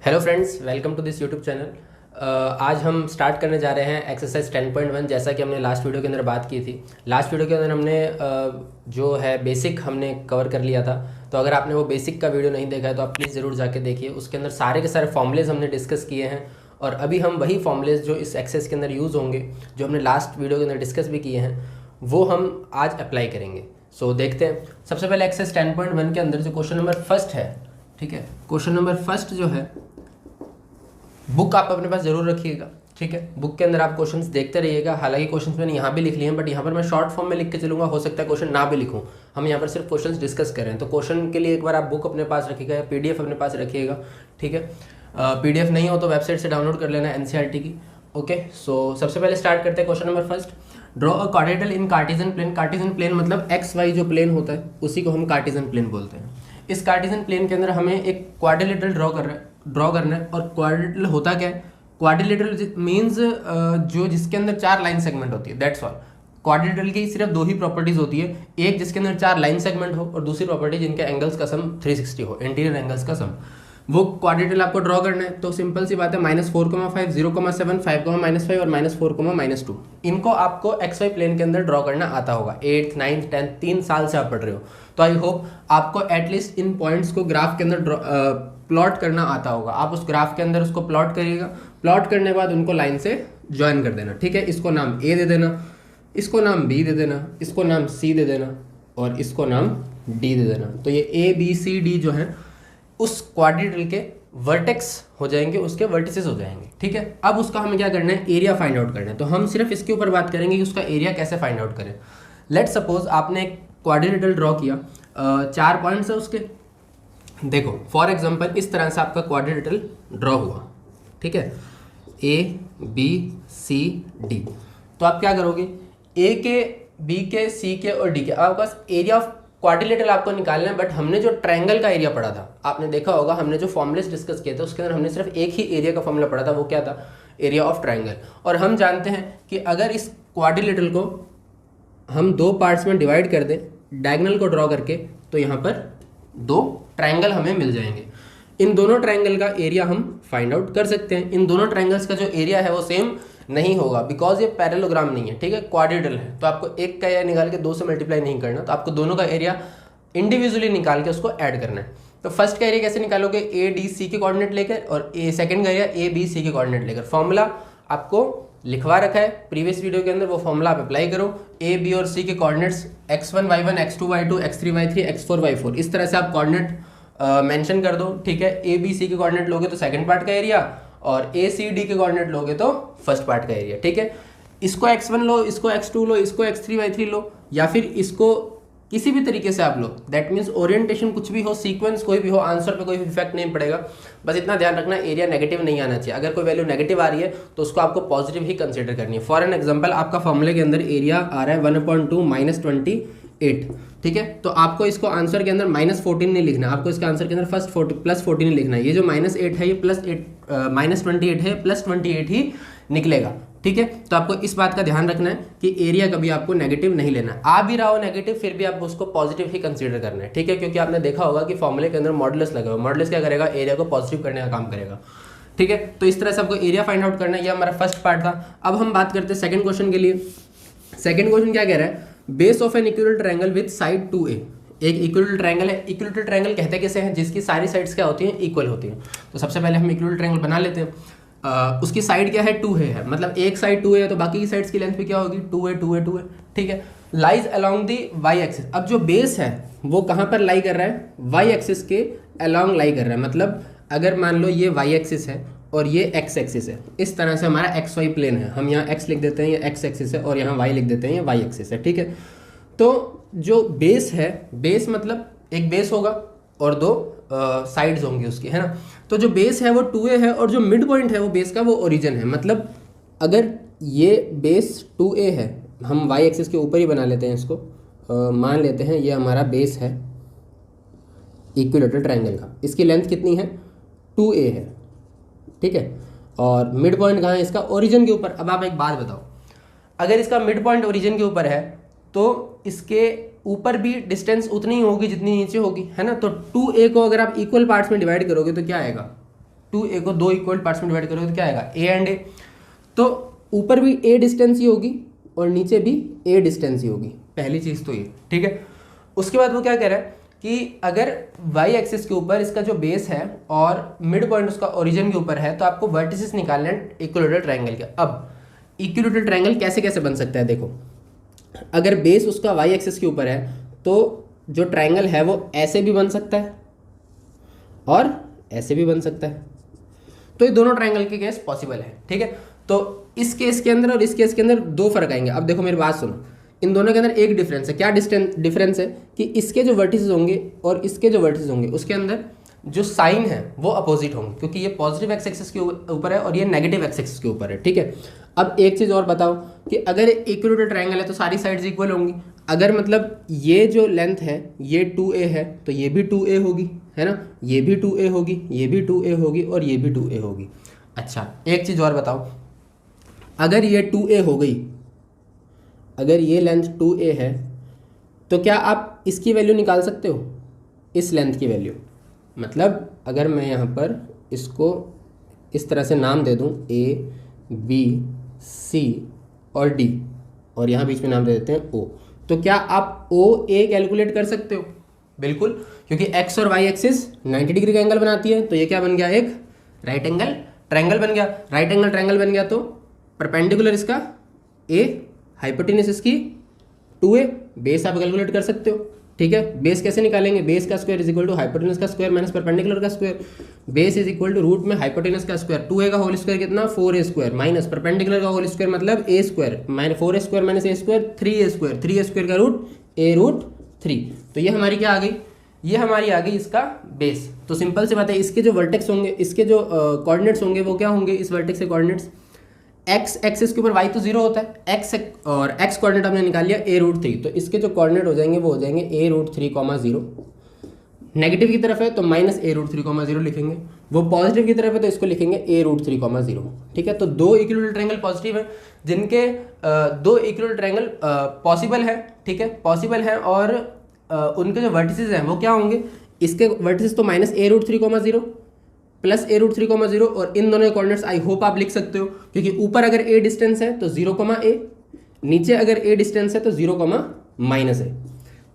Hello friends, welcome to this YouTube channel. आज हम start करने जा रहे हैं एक्सरसाइज 10.1। जैसा कि हमने लास्ट वीडियो के अंदर बात की थी। लास्ट वीडियो के अंदर हमने जो है बेसिक हमने कवर कर लिया था। तो अगर आपने वो बेसिक का वीडियो नहीं देखा है तो आप प्लीज़ ज़रूर जाके देखिए। उसके अंदर सारे के सारे फॉर्मूलेज हमने डिस्कस किए हैं और अभी हम वही फॉर्मूलेज जो इस एक्सरसाइज के अंदर यूज़ होंगे, जो हमने लास्ट वीडियो के अंदर डिस्कस भी किए हैं, वो हम आज अप्लाई करेंगे। सो देखते हैं। सबसे पहले एक्सरसाइज 10.1 के अंदर जो क्वेश्चन नंबर फर्स्ट है, ठीक है, क्वेश्चन नंबर फर्स्ट जो है, बुक आप अपने पास जरूर रखिएगा। ठीक है, बुक के अंदर आप क्वेश्चंस देखते रहिएगा। हालांकि क्वेश्चंस मैंने यहाँ भी लिख लिए हैं, बट यहाँ पर मैं शॉर्ट फॉर्म में लिख के चलूँगा। हो सकता है क्वेश्चन ना भी लिखूँ, हम यहाँ पर सिर्फ क्वेश्चंस डिस्कस करें। तो क्वेश्चन के लिए एक बार आप बुक अपने पास रखिएगा या पीडीएफ अपने पास रखिएगा। ठीक है, पीडीएफ नहीं हो तो वेबसाइट से डाउनलोड कर लेना एनसीईआरटी की। ओके, सो सबसे पहले स्टार्ट करते हैं question number first. Draw a quadrilateral in Cartesian plane. Cartesian plane मतलब एक्स वाई जो प्लेन होता है उसी को हम कार्टेशियन प्लेन बोलते हैं। इस कार्टेशियन प्लेन के अंदर हमें एक क्वाड्रिलेटरल ड्रॉ करना है। और क्वाड्रिलेटरल होता क्या है? क्वाड्रिलेटरल मीन्स जो जिसके अंदर 4 लाइन सेगमेंट होती है, दैट्स ऑल। क्वाड्रिलेटरल की सिर्फ 2 ही प्रॉपर्टीज होती है, एक जिसके अंदर 4 लाइन सेगमेंट हो और दूसरी प्रॉपर्टी जिनके एंगल्स का सम 360 हो, इंटीरियर एंगल्स का सम। वो क्वाड्रिलेटरल आपको ड्रॉ करना है। तो सिंपल सी बात है, -4,5, 0,7, 5,-5 और -4,-2। इनको आपको एक्स वाई प्लेन के अंदर ड्रॉ करना आता होगा। 8th 9th 10th 3 साल से आप पढ़ रहे हो, तो आई होप आपको एटलीस्ट इन पॉइंट्स को ग्राफ के अंदर प्लॉट करना आता होगा। आप उस ग्राफ के अंदर उसको प्लॉट करिएगा। प्लॉट करने के बाद उनको लाइन से ज्वाइन कर देना। ठीक है, इसको नाम ए दे देना, इसको नाम बी दे देना, इसको नाम सी दे देना और इसको नाम डी दे देना। तो ये ए बी सी डी जो है उस क्वाड्रिलेटरल के वर्टेक्स हो जाएंगे, उसके वर्टिसेस हो जाएंगे। ठीक है, अब उसका हमें क्या करना है? एरिया फाइंड आउट करना है। तो हम सिर्फ इसके ऊपर बात करेंगे कि उसका एरिया कैसे फाइंड आउट करें। लेट सपोज आपने एक क्वाड्रिलेटरल ड्रॉ किया, 4 पॉइंट्स है उसके। देखो फॉर एग्जांपल इस तरह से आपका क्वाड्रिलेटरल ड्रॉ हुआ। ठीक है, ए बी सी डी। तो आप क्या करोगे? ए के, बी के, सी के और डी के, आपके पास एरिया ऑफ क्वाड्रिलेटरल आपको निकालना है। बट हमने जो ट्रायंगल का एरिया पढ़ा था, आपने देखा होगा, हमने जो फॉर्मूलेस डिस्कस किए थे उसके अंदर हमने सिर्फ एक ही एरिया का फॉर्मूला पढ़ा था। वो क्या था? Area of triangle. और हम जानते हैं कि अगर इस क्वाड्रिलेटरल को हम 2 पार्ट्स में डिवाइड कर दें डायगोनल को ड्रॉ करके, तो यहाँ पर 2 ट्रायंगल हमें मिल जाएंगे। इन दोनों ट्रायंगल का एरिया हम फाइंड आउट कर सकते हैं। इन दोनों ट्रायंगल्स का जो एरिया है वो सेम नहीं होगा, बिकॉज ये पैरेललोग्राम नहीं है। ठीक है, क्वाड्रिलेटरल है, तो आपको एक का एरिया निकाल के 2 से मल्टीप्लाई नहीं करना। तो आपको दोनों का एरिया इंडिविजुअली निकाल के उसको ऐड करना है। तो फर्स्ट का एरिया कैसे निकालोगे? ए डी सी के कोऑर्डिनेट लेकर, और सेकंड का एरिया ए बी सी के कोऑर्डिनेट लेकर। फॉर्मूला आपको लिखवा रखा है प्रीवियस वीडियो के अंदर, वो फॉर्मूला आप अप्लाई करो। ए बी और सी के coordinates x1 y1 x2 y2 x3 y3 x4 y4, इस तरह से आप कोऑर्डिनेट मेंशन कर दो। ठीक है, ए बी सी के कोऑर्डिनेट लोगे तो सेकंड पार्ट का एरिया, और ए सी डी के कोऑर्डिनेट लोगे तो फर्स्ट पार्ट का एरिया। ठीक है, इसको x1 लो, इसको x2 लो, इसको x3 y3 लो, या फिर इसको किसी भी तरीके से आप लो। दैट मीन्स ओरिएंटेशन कुछ भी हो, सीक्वेंस कोई भी हो, आंसर पे कोई इफेक्ट नहीं पड़ेगा। बस इतना ध्यान रखना, एरिया नेगेटिव नहीं आना चाहिए। अगर कोई वैल्यू नेगेटिव आ रही है तो उसको आपको पॉजिटिव ही कंसीडर करनी है। फॉर एन एग्जांपल, आपका फॉर्मूले के अंदर एरिया आ रहा है 1/2 -28। ठीक है, तो आपको इसको आंसर के अंदर -14 नहीं लिखना, आपको इसके आंसर के अंदर फर्स्ट +14 ही लिखना है। ये जो -8 है ये -28 है, +28 ही निकलेगा। ठीक है, तो आपको इस बात का ध्यान रखना है कि एरिया कभी आपको नेगेटिव नहीं लेना। आ भी रहा हो नेगेटिव, फिर भी आप उसको पॉजिटिव ही कंसीडर करना है। ठीक है, क्योंकि आपने देखा होगा कि फॉर्मूले के अंदर मॉडुलस लगा हुआ। मॉडुलस क्या करेगा? एरिया को पॉजिटिव करने का काम करेगा। ठीक है, तो इस तरह से आपको एरिया फाइंड आउट करना है। ये हमारा फर्स्ट पार्ट था। अब हम बात करते हैं सेकंड क्वेश्चन के लिए। सेकंड क्वेश्चन क्या कह रहा है? Base of an equilateral triangle with side 2a। एक इक्विलेटरल ट्रायंगल है। इक्विलेटरल ट्रायंगल कहते किसे हैं? जिसकी सारी साइड्स क्या होती हैं? इक्वल होती हैं। तो सबसे पहले हम इक्विलेटरल ट्रायंगल बना लेते हैं। उसकी साइड क्या है? 2a है, मतलब एक साइड 2a है तो बाकी की साइड्स की लेंथ भी क्या होगी? 2a 2a 2a। ठीक है, lies along the Y axis. अब जो बेस है वो कहाँ पर लाई कर रहा है? वाई एक्सिस के अलोंग लाई कर रहा है। मतलब अगर मान लो ये वाई एक्सिस है और ये एक्स एक्सिस है, इस तरह से हमारा एक्स वाई प्लेन है। हम यहाँ एक्स लिख देते हैं, ये एक्स एक्सिस है, और यहाँ वाई लिख देते हैं, ये वाई एक्सिस है। ठीक है, तो जो बेस है, बेस मतलब एक बेस होगा और 2 साइड्स होंगी उसकी, है ना। तो जो बेस है वो 2a है, और जो मिड पॉइंट है वो बेस का वो ओरिजिन है। मतलब अगर ये बेस 2a है, हम वाई एक्सिस के ऊपर ही बना लेते हैं इसको, मान लेते हैं ये हमारा बेस है इक्विलेटरल ट्रायंगल का। इसकी लेंथ कितनी है? 2a है। ठीक है, और मिड पॉइंट कहाँ है इसका? ओरिजिन के ऊपर। अब आप एक बात बताओ, अगर इसका मिड पॉइंट ओरिजिन के ऊपर है तो इसके ऊपर भी डिस्टेंस उतनी ही होगी जितनी नीचे होगी, है ना। तो 2a को अगर आप इक्वल पार्ट्स में डिवाइड करोगे तो क्या आएगा? 2a को 2 इक्वल पार्ट्स में डिवाइड करोगे तो क्या आएगा a एंड a। तो ऊपर भी a डिस्टेंस ही होगी और नीचे भी a डिस्टेंस ही होगी, पहली चीज़ तो ये, ठीक है। उसके बाद वो क्या कह रहा है कि अगर y एक्सिस के ऊपर इसका जो बेस है और मिड पॉइंट उसका ओरिजिन के ऊपर है तो आपको वर्टिसेस निकालना है इक्विलेटरल ट्रायंगल के। अब इक्विलेटरल ट्रायंगल कैसे कैसे बन सकता है, देखो अगर बेस उसका y एक्सिस के ऊपर है तो जो ट्रायंगल है वो ऐसे भी बन सकता है और ऐसे भी बन सकता है। तो ये दोनों ट्रायंगल के केस पॉसिबल है, ठीक है। तो इस केस के अंदर और इस केस के अंदर दो फर्क आएंगे। अब देखो मेरी बात सुनो, इन दोनों के अंदर एक डिफरेंस है। क्या डिफरेंस है कि इसके जो वर्टिसेस होंगे और इसके जो वर्टिसेस होंगे उसके अंदर जो साइन है वो अपोजिट होंगे, क्योंकि ये पॉजिटिव एक्स एक्सिस के ऊपर है और ये नेगेटिव एक्स एक्सिस के ऊपर है, ठीक है। अब एक चीज़ और बताओ कि अगर इक्विलेटरल ट्रायंगल है तो सारी साइड्स इक्वल होंगी। अगर मतलब ये जो लेंथ है ये 2a है तो ये भी 2a होगी, है ना, ये भी 2a होगी, ये भी 2a होगी और ये भी 2a होगी। अच्छा एक चीज़ और बताओ, अगर ये 2a हो गई, अगर ये लेंथ 2a है तो क्या आप इसकी वैल्यू निकाल सकते हो, इस लेंथ की वैल्यू? मतलब अगर मैं यहाँ पर इसको इस तरह से नाम दे दूँ a b c और d और यहाँ बीच में नाम दे देते हैं o, तो क्या आप o a कैलकुलेट कर सकते हो? बिल्कुल, क्योंकि x और y एक्सिस 90 डिग्री का एंगल बनाती है। तो ये क्या बन गया, एक राइट एंगल ट्रायंगल बन गया। राइट एंगल ट्रायंगल बन गया तो परपेंडिकुलर इसका a, हाइपोटेन्यूस इसकी 2a, बेस आप कैलकुलेट कर सकते हो, ठीक है। बेस कैसे निकालेंगे, बेस का square is equal to hypotenuse का स्क्वायर माइनस परपेंडिकुलर का square. Base is equal to root में हाइपोटेन्यूस का स्क्वायर, 2a का होल स्क्वायर कितना 4a स्क्वायर माइनस परपेंडिकुलर का होल स्क्वायर मतलब a square minus 4a square minus a square 3a square, 3a square का root a root 3। तो ये हमारी क्या आ गई, ये हमारी आ गई इसका बेस। तो सिंपल सी बात है, इसके जो वर्टेक्स होंगे, इसके जो कोऑर्डिनेट्स होंगे वो क्या होंगे, इस वर्टेक्स के कोऑर्डिनेट्स x एक्सिस के ऊपर y तो 0 होता है, x और x कोऑर्डिनेट हमने निकाल लिया a रूट 3, तो इसके जो कोऑर्डिनेट हो जाएंगे वो हो जाएंगे a रूट 3 0। नेगेटिव की तरफ है तो माइनस a रूट 3 0 लिखेंगे, वो पॉजिटिव की तरफ है तो इसको लिखेंगे a रूट 3 0, ठीक है। तो दो इक्विलेटरल ट्रायंगल पॉजिटिव है, जिनके दो इक्विलेटरल ट्रायंगल पॉसिबल है, ठीक है, पॉसिबल है। और उनके जो वर्टिसेस हैं वो क्या होंगे, इसके वर्टिसेस तो minus a root 3 0 plus a root 3 0 और इन दोनों कोऑर्डिनेट्स आई होप आप लिख सकते हो, क्योंकि ऊपर अगर a डिस्टेंस है तो 0 a, नीचे अगर a डिस्टेंस है तो 0 माइनस a।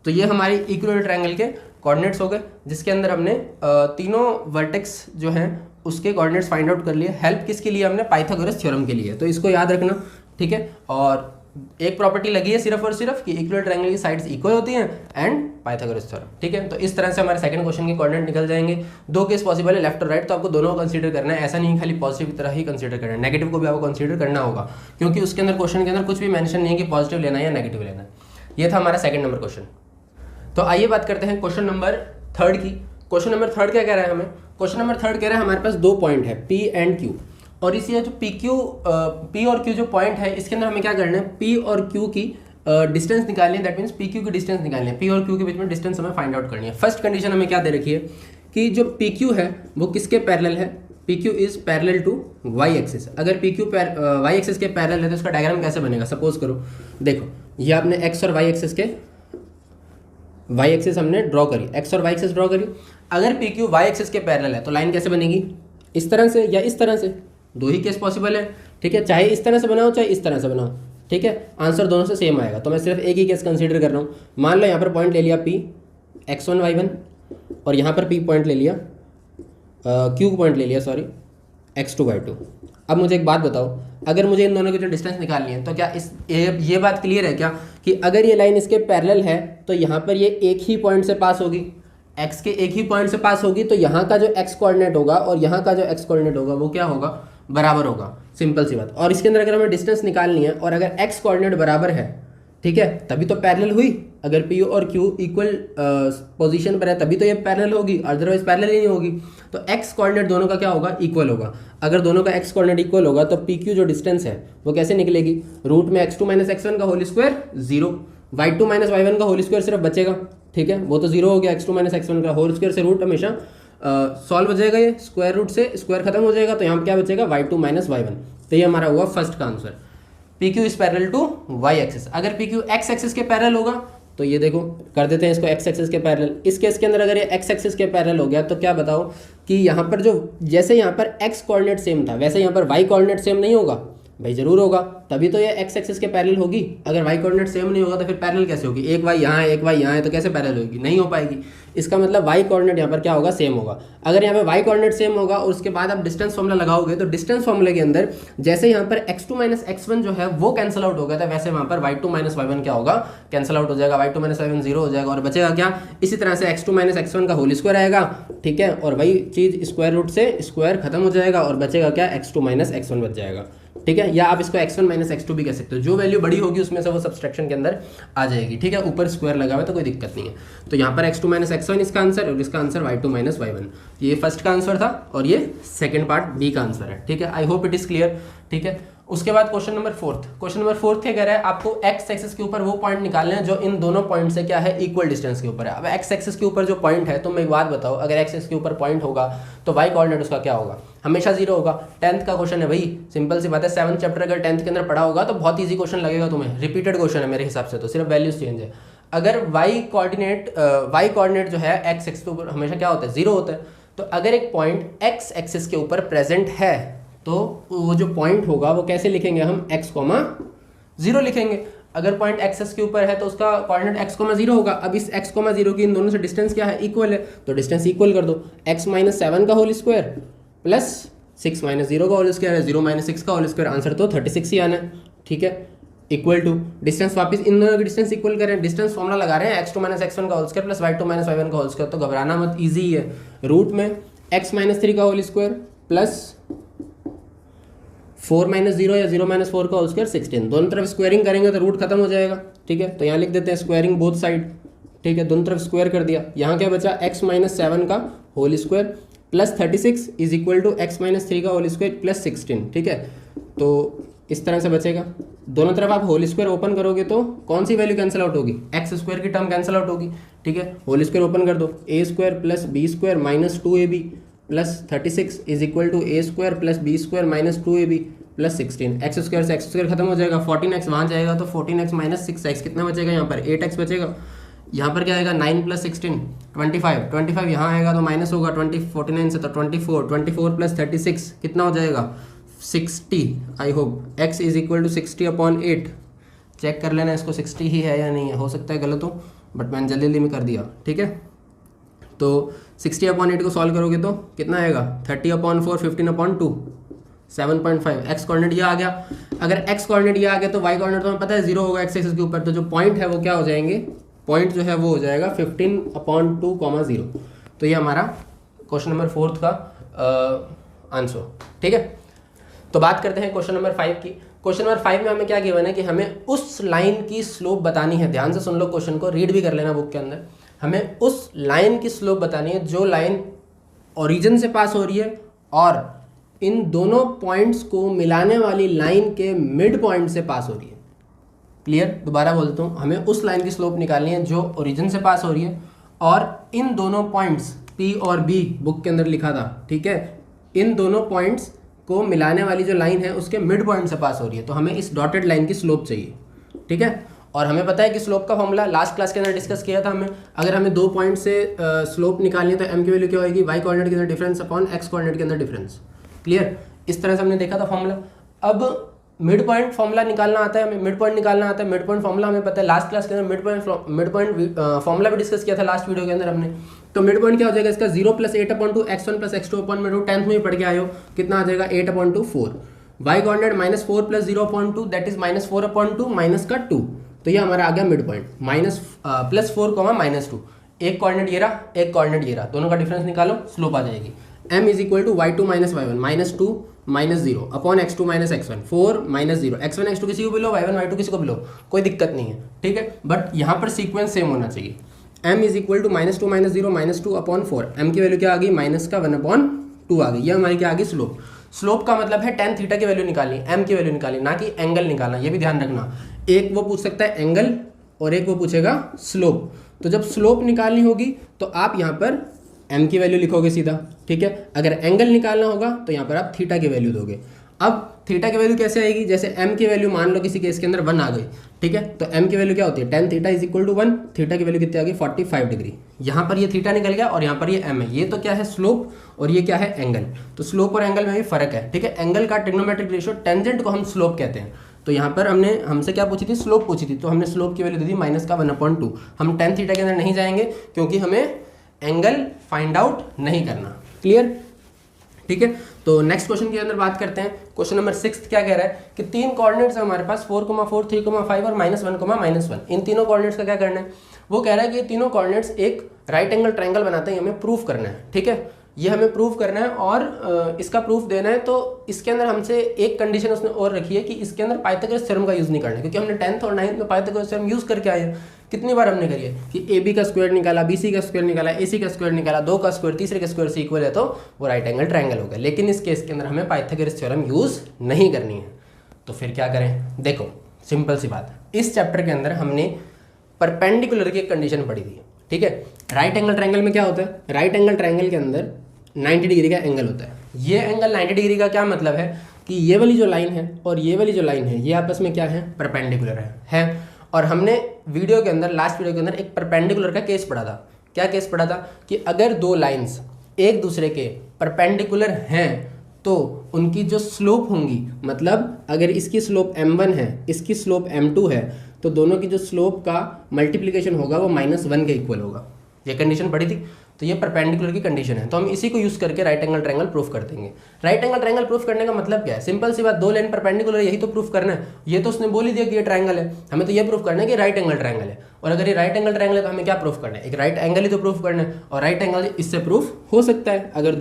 तो ये हमारी इक्विलेटरल ट्रायंगल के कोऑर्डिनेट्स हो गए, जिसके अंदर हमने तीनों वर्टेक्स जो हैं उसके कोऑर्डिनेट्स फाइंड आउट कर लिए। हेल्प किसके लिए, हमने पाइथागोरस थ्योरम के लिए, तो इसको याद रखना, ठीक है। और एक प्रॉपर्टी लगी है सिर्फ और सिर्फ कि इक्विलेटरल ट्रायंगल की साइड्स इक्वल होती हैं एंड पाइथागोरस थ्योरम, ठीक है। तो इस तरह से हमारे सेकंड क्वेश्चन के कोऑर्डिनेट निकल जाएंगे। दो केस पॉसिबल है, लेफ्ट और राइट, तो आपको दोनों को कंसीडर करना है। ऐसा नहीं खाली पॉजिटिव की तरह ही कंसीडर करना है, नेगेटिव को भी आपको कंसीडर करना होगा, क्योंकि उसके अंदर क्वेश्चन के अंदर कुछ भी मेंशन नहीं है कि पॉजिटिव लेना है या नेगेटिव लेना है। ये था हमारा सेकंड नंबर क्वेश्चन। तो आइए बात करते हैं क्वेश्चन नंबर थर्ड की। क्वेश्चन नंबर थर्ड क्या कह रहा है हमें, क्वेश्चन नंबर थर्ड कह रहा है हमारे पास दो पॉइंट है P एंड Q, और इसी जो P और Q जो पॉइंट है इसके अंदर हमें क्या करना है, P और Q की डिस्टेंस निकालनी है, दैट मीन्स PQ की डिस्टेंस निकालनी है, P और Q के बीच में डिस्टेंस हमें फाइंड आउट करनी है। फर्स्ट कंडीशन हमें क्या दे रखी है कि जो PQ है वो किसके पैरेलल है, PQ is parallel to y axis. अगर PQ y एक्सिस के पैरेलल है तो इसका डायग्राम कैसे बनेगा, सपोज करो, देखो ये आपने x और y एक्सिस के y एक्सिस हमने ड्रॉ करी, x और y एक्सिस ड्रॉ करी। अगर PQ y एक्सिस के पैरेलल है तो लाइन कैसे बनेगी, इस तरह से या इस तरह से, दो ही केस पॉसिबल है, ठीक है। चाहे इस तरह से बनाओ चाहे इस तरह से बनाओ, ठीक है, आंसर दोनों से सेम आएगा। तो मैं सिर्फ एक ही केस कंसीडर कर रहा हूँ। मान लो यहाँ पर पॉइंट ले लिया P x1 y1 और यहाँ पर P पॉइंट ले लिया Q पॉइंट ले लिया सॉरी x2 y2। अब मुझे एक बात बताओ, अगर मुझे इन दोनों की जो डिस्टेंस निकालनी है तो क्या ये बात क्लियर है क्या कि अगर ये लाइन इसके पैरेलल है तो यहाँ पर ये एक ही पॉइंट से पास होगी, x के एक ही पॉइंट से पास होगी, तो यहाँ का जो x कोऑर्डिनेट होगा और यहाँ का जो x कोऑर्डिनेट होगा वो क्या होगा, बराबर होगा, सिंपल सी बात। और इसके अंदर अगर हमें डिस्टेंस निकालनी है और अगर x कोऑर्डिनेट बराबर है, ठीक है, तभी तो पैरेलल हुई। अगर P और Q इक्वल पोजीशन पर है तभी तो ये पैरेलल होगी, अदरवाइज पैरेलल ही नहीं होगी। तो x कोऑर्डिनेट दोनों का क्या होगा, इक्वल होगा। अगर दोनों का x कोऑर्डिनेट इक्वल होगा तो PQ जो डिस्टेंस है वो कैसे निकलेगी, रूट में x2 माइनस x1 का whole square 0, y2 minus y1 का होल स्क्वायर सिर्फ बचेगा, ठीक है, वो तो 0 हो गया। x2 माइनस x1 का होल स्क्वायर से रूट हमेशा सॉल्व हो जाएगा, ये स्क्वायर रूट से स्क्वायर खत्म हो जाएगा, तो यहाँ पर क्या बचेगा y2 माइनस y1। तो ये हमारा हुआ फर्स्ट का answer, PQ is parallel to y axis. अगर PQ x एक्सिस के पैरेलल होगा तो ये देखो कर देते हैं इसको एक्स एक्सिस के पैरेलल। इस केस के अंदर अगर ये एक्स एक्सिस के पैरेलल हो गया तो क्या बताओ कि यहाँ पर जो जैसे यहाँ पर एक्स कोऑर्डिनेट सेम था वैसे यहाँ पर वाई कोऑर्डिनेट सेम नहीं होगा? भाई जरूर होगा, तभी तो ये एक्स एक्सिस के पैरेलल होगी। अगर वाई कोऑर्डिनेट सेम नहीं होगा तो फिर पैरेलल कैसे होगी? एक वाई यहाँ है एक वाई यहाँ है तो कैसे पैरेलल होगी? नहीं हो पाएगी। इसका मतलब वाई कोऑर्डिनेट यहाँ पर क्या होगा? सेम होगा। अगर यहाँ पे वाई कोऑर्डिनेट सेम होगा और उसके बाद आप डिस्टेंस फॉर्मूला लगाओगे तो डिस्टेंस फॉर्मूले के अंदर जैसे यहाँ पर x2 माइनस x1 जो है वो कैंसिल आउट हो गया था, वैसे वहाँ पर y2 माइनस y1 क्या होगा? कैंसिल आउट हो जाएगा। y2 माइनस y1 जीरो हो जाएगा और बचेगा क्या? इसी तरह से x2 माइनस x1 का होल स्क्वायर आएगा, ठीक है, और वही चीज़ स्क्वायर रूट से स्क्वायर खत्म हो जाएगा और बचेगा क्या? x2 माइनस x1 बच जाएगा, ठीक है। या आप इसको x1 माइनस x2 भी कह सकते हो। जो वैल्यू बड़ी होगी उसमें से वो सब्सट्रैक्शन के अंदर आ जाएगी, ठीक है। ऊपर स्क्वायर लगा हुआ है तो कोई दिक्कत नहीं है। तो यहाँ पर x2 माइनस x1 इसका आंसर और इसका आंसर y2 माइनस y1। ये फर्स्ट का आंसर था और ये सेकंड पार्ट बी का आंसर है, ठीक है। I hope it is clear, ठीक है। उसके बाद क्वेश्चन नंबर फोर्थ क्या कह रहा है? आपको एक्स एक्सिस के ऊपर वो पॉइंट निकालने हैं जो इन दोनों पॉइंट से क्या है? इक्वल डिस्टेंस के ऊपर है। अब एक्स एक्सिस के ऊपर जो पॉइंट है, तो मैं एक बात बताओ, अगर एक्स एक्सिस के ऊपर पॉइंट होगा तो वाई कोऑर्डिनेट उसका क्या होगा? हमेशा जीरो होगा। 10th का क्वेश्चन है भाई, सिंपल सी बात है। 7th चैप्टर अगर 10th के अंदर पढ़ा होगा तो बहुत ईजी क्वेश्चन लगेगा तुम्हें, रिपीटेड क्वेश्चन है मेरे हिसाब से, तो सिर्फ वैल्यूज चेंज है। अगर वाई कोऑर्डिनेट जो है एक्स एक्सिस के ऊपर हमेशा क्या होता है? जीरो होता है। तो अगर एक पॉइंट एक्स एक्सिस के ऊपर प्रेजेंट है तो वो जो पॉइंट होगा वो कैसे लिखेंगे हम? x, 0 लिखेंगे। अगर पॉइंट एक्सेस के ऊपर है तो उसका कोऑर्डिनेट x, 0 होगा। अब इस x, 0 की इन दोनों से डिस्टेंस क्या है? इक्वल है, तो डिस्टेंस इक्वल कर दो। x माइनस 7 का होल स्क्वायर प्लस 6 माइनस 0 का होल स्क्वायर है, 0 माइनस 6 का होल स्क्वायर, आंसर तो 36 ही आना है, ठीक है। इक्वल टू डिस्टेंस, वापस इन दोनों की डिस्टेंस इक्वल करें, डिस्टेंस फॉर्मुला लगा रहे हैं x2 माइनस x1 का whole square plus y2 minus y1 का होल स्क्वायर, तो घबराना मत, ईजी ही है। रूट में x माइनस 3 का होल स्क्वायर प्लस 4 माइनस 0 या 0 माइनस 4 का होल स्क्वायर 16, दोनों तरफ स्क्वायरिंग करेंगे तो रूट खत्म हो जाएगा, ठीक है। तो यहाँ लिख देते हैं स्क्वायरिंग बोथ साइड, ठीक है, दोनों तरफ स्क्वायर कर दिया। यहाँ क्या बचा? x माइनस 7 का whole square plus 36 is equal to x minus 3 का होल स्क्वायर प्लस 16, ठीक है। तो इस तरह से बचेगा। दोनों तरफ आप होल स्क्वायर ओपन करोगे तो कौन सी वैल्यू कैंसिल आउट होगी? एक्स स्क्वायर की टर्म कैंसिल आउट होगी, ठीक है। होल स्क्वायर ओपन कर दो, A square plus B square minus 2ab plus 36 is equal to A square plus B square minus 2ab plus 16। X square से X square खत्म हो जाएगा, 14x वहाँ जाएगा तो 14x माइनस 6x कितना बचेगा? यहाँ पर 8x बचेगा। यहाँ पर क्या आएगा? 9 प्लस 16 25 यहाँ आएगा तो माइनस होगा 49 से, तो 24 प्लस 36 कितना हो जाएगा? 60। I hope x is equal to 60/8। Check कर लेना इसको 60 ही है या नहीं है, हो सकता है गलत हो बट मैंने जल्दी में कर दिया, ठीक है। तो 60/8 को सॉल्व करोगे तो कितना आएगा? 30/4 15/2 7.5। एक्स कोऑर्डिनेट ये आ गया। अगर एक्स कोऑर्डिनेट ये आ गया तो वाई कोऑर्डिनेट तो हमें पता है जीरो होगा एक्स एक्सिस के ऊपर, तो जो पॉइंट है वो क्या हो जाएंगे? पॉइंट जो है वो हो जाएगा 15/2, 0। तो ये हमारा क्वेश्चन नंबर 4 का आंसर, ठीक है। तो बात करते हैं क्वेश्चन नंबर 5 की। क्वेश्चन नंबर 5 में हमें क्या गिवन है कि हमें उस लाइन की स्लोप बतानी है। ध्यान से सुन लो क्वेश्चन को, रीड भी कर लेना बुक के अंदर। हमें उस लाइन की स्लोप बतानी है जो लाइन ओरिजिन से पास हो रही है और इन दोनों पॉइंट्स को मिलाने वाली लाइन के मिड पॉइंट से पास हो रही है। क्लियर? दोबारा बोलता हूँ, हमें उस लाइन की स्लोप निकालनी है जो ओरिजिन से पास हो रही है और इन दोनों पॉइंट्स P और B बुक के अंदर लिखा था, ठीक है, इन दोनों पॉइंट्स को मिलाने वाली जो लाइन है उसके मिड पॉइंट से पास हो रही है। तो हमें इस डॉटेड लाइन की स्लोप चाहिए, ठीक है। और हमें पता है कि स्लोप का फॉर्मूला लास्ट क्लास के अंदर डिस्कस किया था। हमें अगर हमें 2 पॉइंट से स्लोप निकालनी है तो m की वैल्यू क्या होगी? y कोऑर्डिनेट के अंदर डिफरेंस अपॉन x कोऑर्डिनेट के अंदर डिफरेंस। क्लियर? इस तरह से हमने देखा था फॉर्मूला। अब मिड पॉइंट फॉर्मूला निकालना आता है हमें, मिड पॉइंट निकालना आता है। मिड पॉइंट फॉर्मूला हमें पता है, लास्ट क्लास के अंदर मिड पॉइंट फॉर्मूला भी डिस्कस किया था लास्ट वीडियो के अंदर हमने। तो मिड पॉइंट क्या हो जाएगा इसका? 0 + 8/2 x1 + x2/2। 10th में ही पढ़ के आए हो, कितना आ जाएगा? 8/2 4। y coordinate -4 + 0/2 that is -4/2 minus का 2। तो ये हमारा आ गया मिड पॉइंट, +4, -2। एक कोऑर्डिनेट ये रहा, एक कोऑर्डिनेट ये रहा, दोनों का डिफरेंस निकालो, स्लोप आ जाएगी। m is equal to y2 minus y1 -2 -0 upon x2 minus x1 4 -0। x1 x2 किसी को भी लो, y1 y2 किसी को भी लो, कोई दिक्कत नहीं है, ठीक है। बट यहाँ पर सीक्वेंस सेम होना चाहिए। m is equal to -2 -0 -2 upon 4। m की वैल्यू क्या आ गई? -1/2 आ गई। ये हमारी क्या आ गई? स्लोप। स्लोप का मतलब है tan थीटा की वैल्यू निकालनी, m की वैल्यू निकालनी, ना कि एंगल निकालना। ये भी ध्यान रखना, एक वो पूछ सकता है एंगल और एक वो पूछेगा स्लोप। तो जब स्लोप निकालनी होगी तो आप यहाँ पर m की वैल्यू लिखोगे सीधा, ठीक है। अगर एंगल निकालना होगा तो यहाँ पर आप थीटा की वैल्यू दोगे। अब थीटा की वैल्यू कैसे आएगी? जैसे m की वैल्यू मान लो किसी केस के अंदर 1 आ गई, ठीक है। तो m की वैल्यू क्या होती है, tan theta is equal to 1, theta की वैल्यू कितनी आ गई 45 डिग्री। यहाँ पर ये थीटा निकल गया और यहाँ पर ये m है। ये तो क्या है स्लोप और ये क्या है एंगल। तो स्लोप और एंगल में भी फर्क है, ठीक है। एंगल का ट्रिग्नोमेट्रिक रेशियो टेंजेंट को हम स्लोप कहते हैं। तो यहाँ पर हमसे क्या पूछी थी, स्लोप पूछी थी, तो हमने स्लोप की वैल्यू दी थी -1/2। हम tan थीटा के अंदर नहीं जाएंगे क्योंकि हमें एंगल फाइंड आउट नहीं करना। क्लियर, ठीक है। तो नेक्स्ट क्वेश्चन के अंदर बात करते हैं। क्वेश्चन नंबर 6 क्या कह रहा है कि 3 कोऑर्डिनेट्स है हमारे पास 4,4, 3,5 और -1,-1। इन तीनों कोऑर्डिनेट्स का क्या करना है, वो कह रहा है कि ये तीनों कोऑर्डिनेट्स एक राइट एंगल ट्रायंगल बनाते हैं, हमें प्रूफ करना है, ठीक है। ये हमें प्रूफ करना है और इसका प्रूफ देना है। तो इसके अंदर हमसे एक कंडीशन उसने और रखी है कि इसके अंदर पाइथागोरस थ्योरम का यूज़ नहीं करना है, क्योंकि हमने 10th और 9th में पाइथागोरस थ्योरम यूज़ करके आए हैं। कितनी बार हमने करी है कि AB का स्क्वायर निकाला, BC का स्क्वायर निकाला, AC का स्क्वायर निकाला, 2 का स्क्वायर तीसरे के स्क्वायर से इक्वल है तो वो राइट एंगल ट्रायंगल हो गया। लेकिन इस केस के अंदर हमें पाइथागोरस थ्योरम यूज़ नहीं करनी है। तो फिर क्या करें, देखो सिंपल सी बात है। इस चैप्टर के अंदर हमने परपेंडिकुलर की एक कंडीशन पढ़ी थी, ठीक है। राइट एंगल ट्रायंगल में क्या होता है, राइट एंगल ट्रायंगल के अंदर 90 डिग्री का एंगल होता है। ये एंगल 90 डिग्री का क्या मतलब है कि ये वाली जो लाइन है और ये वाली जो लाइन है ये आपस में क्या है, परपेंडिकुलर है। और हमने वीडियो के अंदर, लास्ट वीडियो के अंदर एक परपेंडिकुलर का केस पढ़ा था। क्या केस पढ़ा था कि अगर दो लाइंस एक दूसरे के परपेंडिकुलर हैं तो उनकी जो स्लोप होंगी, मतलब अगर इसकी स्लोप m1 है, इसकी स्लोप m2 है, तो दोनों की जो स्लोप का मल्टीप्लिकेशन होगा वो -1 के इक्वल होगा। ये कंडीशन पढ़ी थी। तो ये परपेंडिकुलर की कंडीशन है। तो हम इसी को यूज़ करके राइट एंगल ट्रायंगल प्रूफ कर देंगे। राइट एंगल ट्रायंगल प्रूफ करने का मतलब क्या है, सिंपल सी बात, दो लाइन परपेंडिकुलर, यही तो प्रूफ करना है। ये तो उसने बोल ही दिया कि ये ट्रायंगल है, हमें तो ये प्रूफ करना है कि राइट एंगल ट्रायंगल है। और अगर ये राइट एंगल ट्रायंगल है तो हमें क्या प्रूफ करना है, एक राइट एंगल ही तो प्रूफ करना है। और राइट एंगल इससे प्रूफ हो सकता है अगर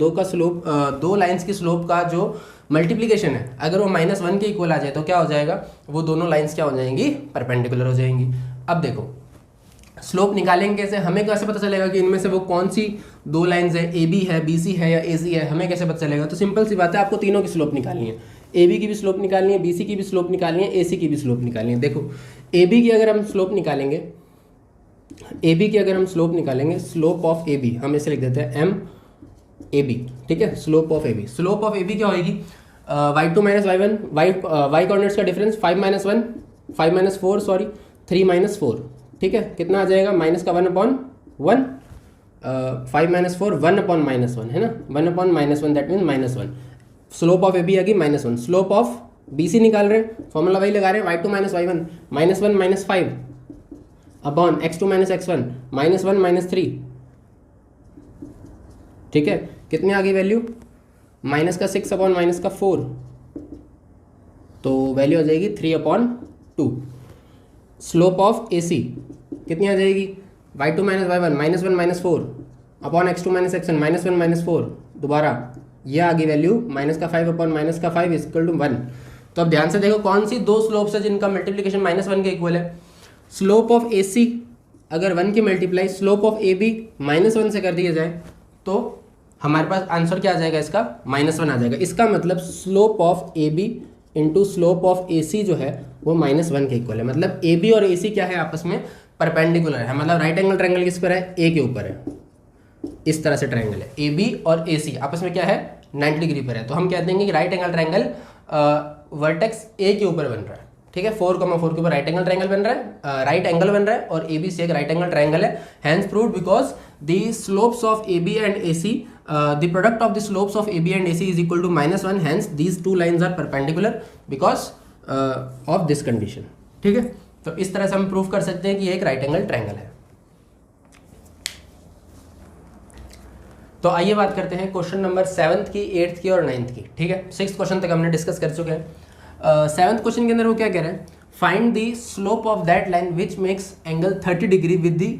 दो लाइन्स की स्लोप का जो मल्टीप्लिकेशन है अगर वो -1 के इक्वल आ जाए तो क्या हो जाएगा, वो दोनों लाइन्स क्या हो जाएंगी, परपेंडिकुलर हो जाएंगी। अब देखो स्लोप निकालेंगे कैसे, हमें कैसे पता चलेगा कि इनमें से वो कौन सी दो लाइंस है, AB है, BC है या AC है, हमें कैसे पता चलेगा। तो सिंपल सी बात है, आपको तीनों की स्लोप निकालनी है। AB की भी स्लोप निकालनी है, BC की भी स्लोप निकालनी है, AC की भी स्लोप निकालनी है। देखो AB की अगर हम स्लोप निकालेंगे, AB की अगर हम स्लोप निकालेंगे, स्लोप ऑफ AB हम इसे लिख देते हैं MAB, ठीक है। Slope of AB, slope of AB क्या होगी, y2 - y1, y कोऑर्डिनेट्स का डिफरेंस 5 - 4 सॉरी 3 - 4, ठीक है। कितना आ जाएगा, -1/1, 5 - 4 1/-1 है ना, 1/-1 that mean -1। Slope of AB आ गई -1। स्लोप ऑफ BC निकाल रहे हैं, फॉर्मूला वही लगा रहे हैं, y2 - y1 -1 - 5 upon x2 - x1 -1 - 3, ठीक है। कितनी आ गई वैल्यू, -6 4, तो वैल्यू आ जाएगी 3/2। स्लोप ऑफ AC कितनी आ जाएगी, y2 - y1 -1 - 4 upon x2 - x1 -1 - 4, दोबारा ये आ गई वैल्यू -5/-5 इक्वल टू 1। तो अब ध्यान से देखो कौन सी दो स्लोप्स है जिनका मल्टीप्लिकेशन -1 के इक्वल है। स्लोप ऑफ AC अगर 1 की मल्टीप्लाई स्लोप ऑफ AB -1 से कर दिया जाए तो हमारे पास आंसर क्या आ जाएगा, इसका -1 आ जाएगा। इसका मतलब slope of AB into slope of AC जो है वो -1 के इक्वल है। मतलब AB और AC क्या है, आपस में परपेंडिकुलर है। मतलब राइट एंगल ट्रायंगल किस पर है, A के ऊपर है। इस तरह से ट्रायंगल है, AB और AC आपस में क्या है, 90 डिग्री पर है। तो हम कहते हैं कि right angle triangle vertex A के ऊपर बन रहा है, ठीक है। 4,4 के ऊपर राइट एंगल ट्रायंगल बन रहा है, राइट एंगल बन रहा है और ABC एक राइट एंगल ट्रायंगल है। Hence proved because the slopes of AB and AC, the product of the slopes of AB and AC is equal to -1, hence these two lines are perpendicular because of this condition, ठीक है। तो इस तरह से हम prove कर सकते हैं कि ये एक राइट एंगल ट्रायंगल है। तो आइए बात करते हैं क्वेश्चन नंबर 7th की, 8th की और 9th की, ठीक है। 6th क्वेश्चन तक हमने डिस्कस कर चुके हैं। 7th क्वेश्चन के अंदर वो क्या कह रहे हैं, find the slope of that line which makes angle 30 degree with the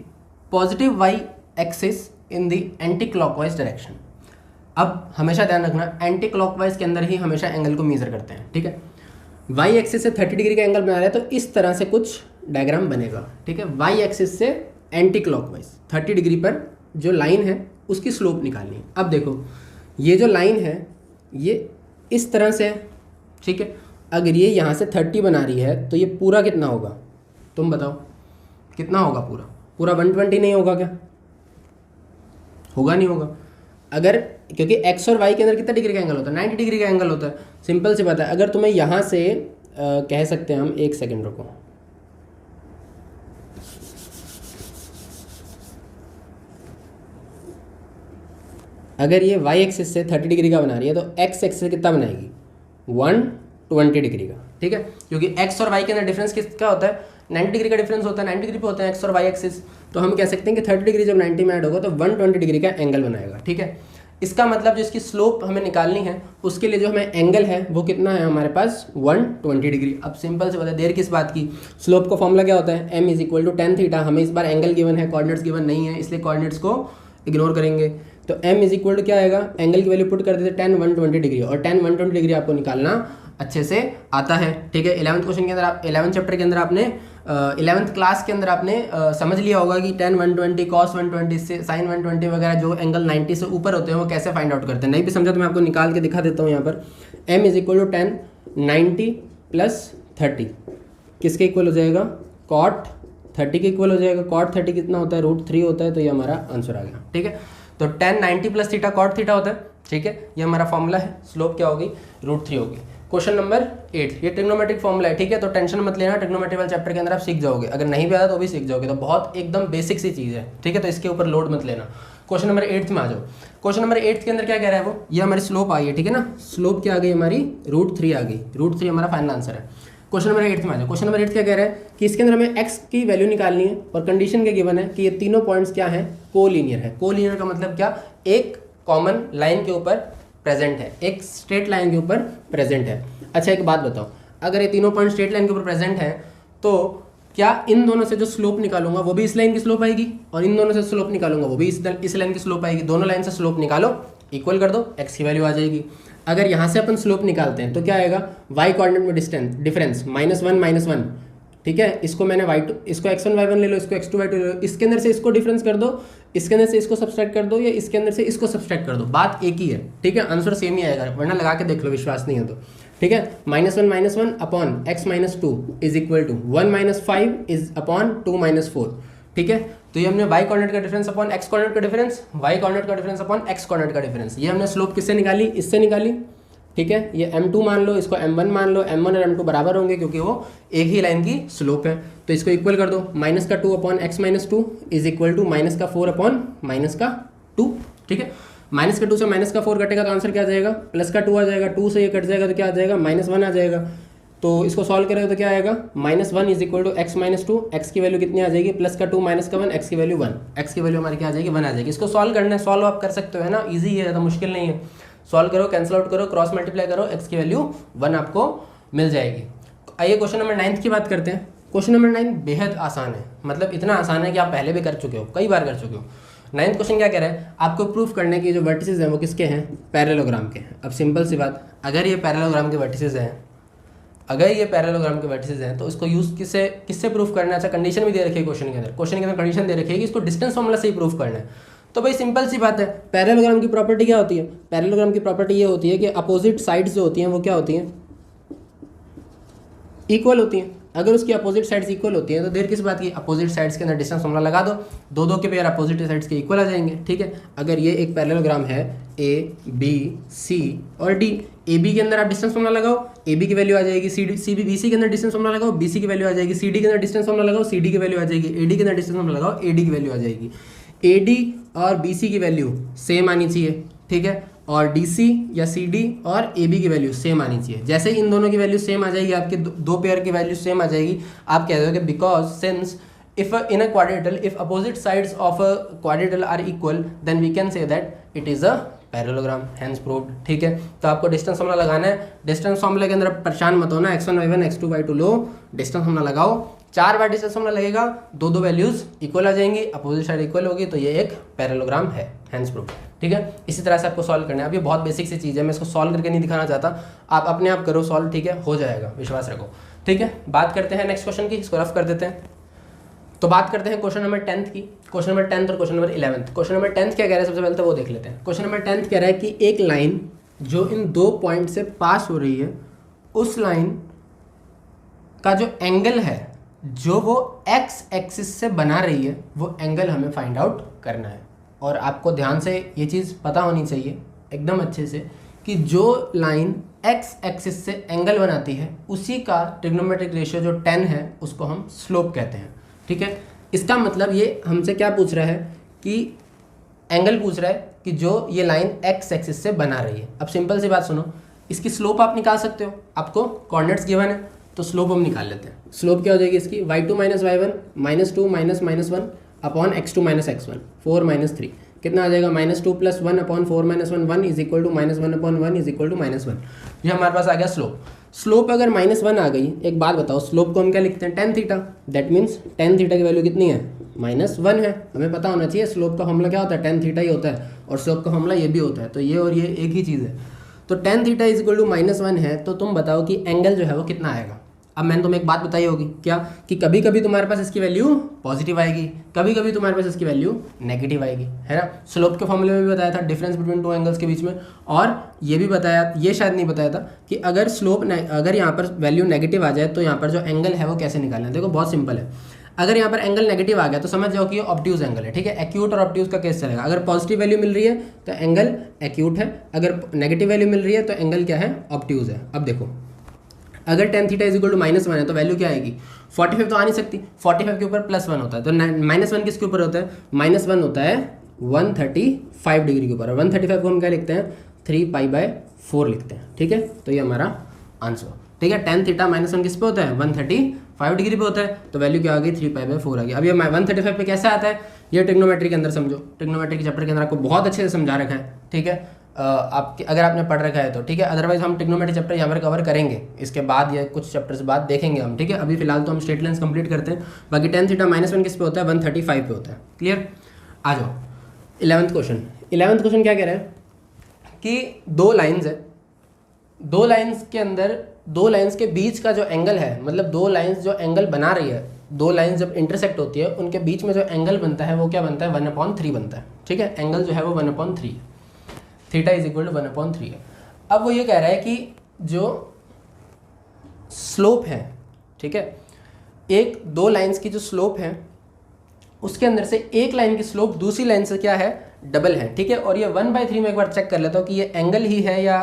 positive y axis in the anti clockwise direction. अब हमेशा ध्यान रखना, एंटी क्लॉकवाइज के अंदर ही हमेशा एंगल को मेजर करते हैं, ठीक है। y एक्सिस से 30 डिग्री का एंगल बना रहे हैं तो इस तरह से कुछ डायग्राम बनेगा, ठीक है। y एक्सिस से एंटी क्लॉकवाइज 30 डिग्री पर जो लाइन है उसकी स्लोप निकालनी है। अब देखो ये जो लाइन है ये इस तरह से है, ठीक है। अगर ये यहाँ से 30 बना रही है तो ये पूरा कितना होगा, तुम बताओ कितना होगा, पूरा 120 नहीं होगा क्या, होगा नहीं होगा। अगर क्योंकि x और y के अंदर कितना डिग्री का एंगल होता है, 90 डिग्री का एंगल होता है। सिंपल सी बात है, अगर तुम्हें यहाँ से कह सकते हैं हम, एक सेकंड रुको, अगर ये वाई एक्सिस से 30 डिग्री का बना रही है तो एक्स एक्सिस से कितना बनाएगी 120 डिग्री का, ठीक है, क्योंकि एक्स और वाई के अंदर डिफरेंस किसका होता है 90 डिग्री का डिफरेंस होता है, 90 डिग्री पे होता है एक्स और वाई एक्सिस। तो हम कह सकते हैं कि 30 डिग्री जब 90 में ऐड होगा तो 120 डिग्री का एंगल बनाएगा, ठीक है। इसका मतलब जो इसकी स्लोप हमें निकालनी है उसके लिए जो हमें एंगल है वो कितना है हमारे पास 120 डिग्री। अब सिंपल से बता देर किस बात की, स्लोप का फॉर्मूला क्या होता है m = tan थीटा। हमें इस बार एंगल गिवन है, कोऑर्डिनेट्स गिवन नहीं है, इसलिए कोऑर्डिनेट्स को इग्नोर करेंगे। तो m क्या आएगा, एंगल की वैल्यू पुट कर देते tan 120 डिग्री, और tan 120 डिग्री आपको निकालना अच्छे से आता है, ठीक है। 11th क्वेश्चन के अंदर आप 11th चैप्टर के अंदर आपने 11th क्लास के अंदर आपने समझ लिया होगा कि tan 120 cos 120 से sin 120 वगैरह जो एंगल 90 से ऊपर होते हैं वो कैसे फाइंड आउट करते हैं। नहीं भी समझा तो मैं आपको निकाल के दिखा देता हूँ यहाँ पर। m = tan 90 + 30 किसके इक्वल हो जाएगा, cot 30 के इक्वल हो जाएगा। cot 30 कितना होता है, √3 होता है, तो ये हमारा आंसर आ गया, ठीक है। तो tan 90 + थीटा cot थीटा होता है, ठीक है, ये हमारा फॉर्मूला है। स्लोप क्या होगी, √3 होगी। क्वेश्चन नंबर 8, ये ट्रिग्नोमेट्रिक फॉर्मूला है, ठीक है, तो टेंशन मत लेना, ट्रिग्नोमेट्री वाले चैप्टर के अंदर आप सीख जाओगे, अगर नहीं भी आता तो भी सीख जाओगे, तो बहुत एकदम बेसिक सी चीज़ है, ठीक है, तो इसके ऊपर लोड मत लेना। क्वेश्चन नंबर 8 में आ जाओ। क्वेश्चन नंबर 8 के अंदर क्या कह रहा है वो, ये हमारी स्लोप आई है, ठीक है ना, स्लोप क्या आ गई हमारी √3 आ गई, √3 हमारा फाइनल आंसर है। क्वेश्चन नंबर 8 में आ जाओ। क्वेश्चन नंबर 8 क्या कह रहा है कि इसके अंदर हमें x की वैल्यू निकालनी है और कंडीशन क्या गिवन है कि ये तीनों पॉइंट्स क्या है, कोलीनियर है। कोलीनियर का मतलब क्या, एक कॉमन लाइन के ऊपर प्रेजेंट है, एक स्ट्रेट लाइन के ऊपर प्रेजेंट है। अच्छा एक बात बताओ, अगर ये तीनों पॉइंट स्ट्रेट लाइन के ऊपर प्रेजेंट है तो क्या इन दोनों से जो स्लोप निकालूंगा वो भी इस लाइन की स्लोप आएगी, और इन दोनों से स्लोप निकालूंगा वो भी इस लाइन की स्लोप आएगी। दोनों लाइन से स्लोप निकालो, इक्वल कर दो, x की वैल्यू आ जाएगी। अगर यहाँ से अपन स्लोप निकालते हैं तो क्या आएगा, y कोऑर्डिनेट में डिफरेंस -1 -1, ठीक है, इसको मैंने y2 इसको x1 y1 ले लो, इसको x2 y2 ले लो, इसके अंदर से इसको डिफरेंस कर दो, इसके अंदर से इसको सब्सट्रैक्ट कर दो, या इसके अंदर से इसको सब्सट्रैक्ट कर दो, बात एक ही है, ठीक है, आंसर सेम ही आएगा, वरना लगा के देख लो, विश्वास नहीं है तो, ठीक है। -1 - 1 अपॉन x - 2 = 1 - 5 इज अपॉन 2 - 4, ठीक है। तो ये हमने y कोऑर्डिनेट का डिफरेंस अपॉन x कोऑर्डिनेट का डिफरेंस, y कोऑर्डिनेट का डिफरेंस अपॉन x कोऑर्डिनेट का डिफरेंस, ये हमने स्लोप किससे निकाली, इससे निकाली, ठीक है। ये m2 मान लो, इसको m1 मान लो, m1 और m2 बराबर होंगे क्योंकि वो एक ही लाइन की स्लोप है, तो इसको इक्वल कर दो, -2 अपॉन x - 2 = -4 अपॉन -2, ठीक है। -2 से -4 कटेगा तो आंसर क्या आ जाएगा, +2 आ जाएगा, 2 से ये कट जाएगा तो क्या आ जाएगा, -1 आ जाएगा। तो इसको सॉल्व करेगा तो क्या आएगा, -1 = x - 2, x की वैल्यू कितनी आ जाएगी, +2 - 1, x की वैल्यू 1, x की वैल्यू हमारी क्या आ जाएगी, 1 आ जाएगी। इसको सॉल्व करना है, सॉल्व आप कर सकते हो, है ना, ईजी है, ज़्यादा मुश्किल नहीं है। सॉल्व करो, कैंसिल आउट करो, क्रॉस मल्टीप्लाई करो, x की वैल्यू 1 आपको मिल जाएगी। आइए क्वेश्चन नंबर 9 की बात करते हैं। क्वेश्चन नंबर 9 बेहद आसान है, मतलब इतना आसान है कि आप पहले भी कर चुके हो, कई बार कर चुके हो। 9th क्वेश्चन क्या कह रहा है, आपको प्रूफ करने की जो वर्टिसेस हैं वो किसके हैं, पैरेललोग्राम के हैं। अब सिंपल सी बात, अगर ये पैरेललोग्राम के वर्टिसेस हैं, अगर ये पैरेललोग्राम के वर्टिसेस हैं तो इसको यूज़ किससे प्रूफ करना है। अच्छा कंडीशन भी दे रखी है क्वेश्चन के अंदर कंडीशन दे रखी है कि इसको डिस्टेंस फॉर्मूला से ही प्रूफ करना है। तो भाई सिंपल सी बात है, पैरेललोग्राम की प्रॉपर्टी क्या होती है, पैरेललोग्राम की प्रॉपर्टी ये होती है कि अपोजिट साइड्स जो होती हैं वो क्या होती हैं, इक्वल होती हैं। अगर उसकी अपोजिट साइड्स इक्वल होती हैं तो देर किस बात की, अपोजिट साइड्स के अंदर डिस्टेंस फॉर्मूला लगा दो, दो के पेयर अपोजिट साइड्स के इक्वल आ जाएंगे, ठीक है। अगर ये एक पैरेललोग्राम है ए बी सी और डी, ए बी के अंदर आप डिस्टेंस फॉर्मूला लगाओ, ए बी की वैल्यू आ जाएगी, सी बी सी के अंदर डिस्टेंस फॉर्मूला लगाओ, बी सी की वैल्यू आ जाएगी, सी डी के अंदर डिस्टेंस फॉर्मूला लगाओ, सी डी की वैल्यू आ जाएगी, ए डी के अंदर डिस्टेंस फॉर्मूला लगाओ, ए डी की वैल्यू आ जाएगी। ए डी और बी सी की वैल्यू सेम आनी चाहिए, ठीक है, और डी सी या सी डी और ए बी की वैल्यू सेम आनी चाहिए। जैसे ही इन दोनों की वैल्यू सेम आ जाएगी, आपके दो पेयर की वैल्यू सेम आ जाएगी, आप कह दोगे because since if in a quadrilateral if opposite sides of a quadrilateral are equal then we can say that it is a parallelogram, hence proved, ठीक है। तो आपको डिस्टेंस फॉर्मूला लगाना है, डिस्टेंस फॉर्मूला के अंदर परेशान मत होना, x1 y1 x2 y2 लो, डिस्टेंस फॉर्मूला लगाओ, 4 बार डिस्टेंस फॉर्मूला लगेगा, दो वैल्यूज इक्वल आ जाएंगी, अपोजिट साइड इक्वल होगी, तो ये एक पैरेललोग्राम है, हैंस प्रूव्ड, ठीक है। इसी तरह से आपको सॉल्व करना है। अब ये बहुत बेसिक सी चीज़ है, मैं इसको सॉल्व करके नहीं दिखाना चाहता, आप अपने आप करो सॉल्व, ठीक है, हो जाएगा, विश्वास रखो, ठीक है। बात करते हैं नेक्स्ट क्वेश्चन की, इसको रफ कर देते हैं। तो बात करते हैं क्वेश्चन नंबर 10 की, क्वेश्चन नंबर 10 और क्वेश्चन नंबर 11। क्वेश्चन नंबर 10 क्या कह रहा है, सबसे पहले तो वो देख लेते हैं। क्वेश्चन नंबर 10 कह रहा है कि एक लाइन जो इन दो पॉइंट से पास हो रही है, उस लाइन का जो एंगल है जो वो एक्स एक्सिस से बना रही है, वो एंगल हमें फाइंड आउट करना है। और आपको ध्यान से ये चीज़ पता होनी चाहिए एकदम अच्छे से कि जो लाइन एक्स एक्सिस से एंगल बनाती है उसी का ट्रिग्नोमेट्रिक रेशियो जो 10 है उसको हम स्लोप कहते हैं, ठीक है। इसका मतलब ये हमसे क्या पूछ रहा है कि एंगल पूछ रहा है कि कि जो ये लाइन एक्स एक्सिस से बना रही है। अब सिंपल सी बात सुनो, इसकी स्लोप आप निकाल सकते हो, आपको कोऑर्डिनेट्स गिवन है तो स्लोप हम निकाल लेते हैं। स्लोप क्या हो जाएगी इसकी, y2 minus y1 minus 2 minus minus 1 upon x2 minus x1, 4 minus 3 कितना आ जाएगा, -2 + 1 upon 4 minus 1 1 is equal to -1 upon 1 is equal to -1। ये हमारे पास आ गया स्लोप। स्लोप अगर -1 आ गई, एक बात बताओ, स्लोप को हम क्या लिखते हैं, tan theta. That means tan theta की वैल्यू कितनी है, -1 है। हमें पता होना चाहिए स्लोप का फॉर्मूला क्या होता है, tan थीटा ही होता है, और स्लोप का फॉर्मूला ये भी होता है, तो ये और ये एक ही चीज़ है। तो tan theta is equal to -1 है, तो तुम बताओ कि एंगल जो है वो कितना आएगा। अब मैंने तुम्हें एक बात बताई होगी, क्या, कि कभी कभी तुम्हारे पास इसकी वैल्यू पॉजिटिव आएगी, कभी कभी तुम्हारे पास इसकी वैल्यू नेगेटिव आएगी, है ना। स्लोप के फॉर्मूले में भी बताया था डिफरेंस बिटवीन टू एंगल्स के बीच में, और ये भी बताया, ये शायद नहीं बताया था कि अगर अगर यहाँ पर वैल्यू नेगेटिव आ जाए तो यहाँ पर जो एंगल है वो कैसे निकालना है। देखो बहुत सिंपल है, अगर यहाँ पर एंगल नेगेटिव आ गया तो समझ जाओ कि ये ऑब्ट्यूज एंगल है, ठीक है। एक्यूट और ऑब्ट्यूज का केस चलेगा। अगर पॉजिटिव वैल्यू मिल रही है तो एंगल एक्यूट है, अगर नेगेटिव वैल्यू मिल रही है तो एंगल क्या है, ऑब्ट्यूज है। अब देखो, अगर tan theta is equal to -1 है तो वैल्यू क्या आएगी, 45 तो आ नहीं सकती, 45 के ऊपर +1 होता है, तो -1 किसके ऊपर होता है, -1 होता है 135 डिग्री के ऊपर, और 135 को हम क्या लिखते हैं, 3π/4 लिखते हैं, ठीक है। तो ये हमारा आंसर, ठीक है। tan थीटा -1 किस पे होता है, 135 डिग्री पे होता है, तो वैल्यू क्या आ गई, 3π/4 आ गई। अब ये 135 पे कैसे आता है, ये ट्रिग्नोमेट्री के अंदर समझो, ट्रिग्नोमेट्री के चैप्टर के अंदर आपको बहुत अच्छे से समझा रखा है, ठीक है। अगर आपने पढ़ रखा है तो ठीक है, अदरवाइज हम ट्रिग्नोमेट्री चैप्टर यहाँ पर कवर करेंगे इसके बाद, या कुछ चैप्टर्स बाद देखेंगे हम, ठीक है। अभी फिलहाल तो हम स्ट्रेट लाइन्स कंप्लीट करते हैं। बाकी tan थीटा -1 किस पे होता है, 135 पे होता है, क्लियर। आ जाओ 11th क्वेश्चन। 11th क्वेश्चन क्या कह रहा है कि दो लाइन्स है, दो लाइन्स के अंदर, दो लाइन्स के बीच का जो एंगल है, मतलब दो लाइन्स जो एंगल बना रही है, दो लाइन्स जब इंटरसेक्ट होती है उनके बीच में जो एंगल बनता है वो क्या बनता है, 1/3 बनता है, ठीक है। एंगल जो है वो 1/3, थीटा इज इक्वल टू 1/3 है। अब वो ये कह रहा है कि जो स्लोप है, ठीक है, एक दो लाइंस की जो स्लोप है उसके अंदर से एक लाइन की स्लोप दूसरी लाइन से क्या है, डबल है, ठीक है। और ये 1/3 में एक बार चेक कर लेता हूँ कि ये एंगल ही है या